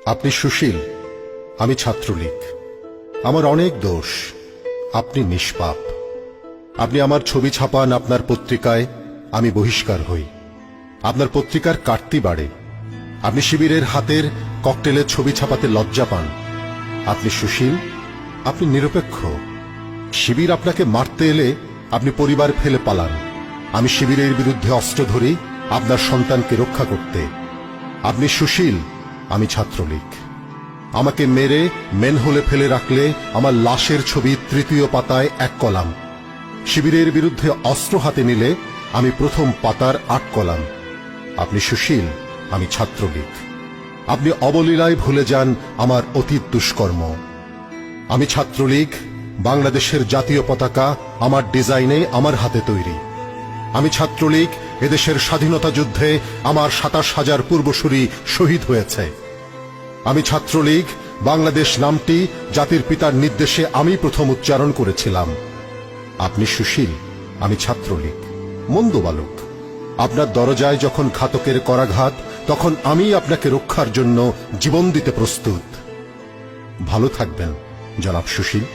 আপনি সুশীল, আমি ছাত্রলীগ। আমার অনেক দোষ, আপনি নিষ্পাপ। আপনি আমার ছবি ছাপান আপনার পত্রিকায়, আমি বহিষ্কার হই। আপনার পত্রিকার কাটতি বাড়ে। আপনি শিবিরের হাতের ককটেলের ছবি ছাপাতে লজ্জা পান। আপনি সুশীল, আপনি নিরপেক্ষ। শিবির আপনাকে মারতে এলে আপনি পরিবার ফেলে পালান। আমি শিবিরের বিরুদ্ধে অস্ত্র ধরি আপনার সন্তানকে রক্ষা করতে। আপনি সুশীল, আমি ছাত্রলীগ। আমাকে মেরে মেনহোলে ফেলে রাখলে আমার লাশের ছবি তৃতীয় পাতায় 1 কলাম। শিবিরের বিরুদ্ধে অস্ত্র হাতে নিলে আমি প্রথম পাতার 8 কলাম। আপনি সুশীল, আমি ছাত্রলীগ। আপনি অবলীলায় ভুলে যান আমার অতীত দুষ্কর্ম। আমি ছাত্রলীগ, বাংলাদেশের জাতীয় পতাকা আমার ডিজাইনে, আমার হাতে তৈরি। আমি ছাত্রলীগ, এদেশের স্বাধীনতা যুদ্ধে আমার 27,000 পূর্বসূরি শহীদ হয়েছে। আমি ছাত্রলীগ, বাংলাদেশ নামটি জাতির পিতার নির্দেশে আমি প্রথম উচ্চারণ করেছিলাম। আপনি সুশীল, আমি ছাত্রলীগ। মন্দ বালক, আপনার দরজায় যখন ঘাতকের করাঘাত, তখন আমি আপনাকে রক্ষার জন্য জীবন দিতে প্রস্তুত। ভালো থাকবেন জনাব সুশীল।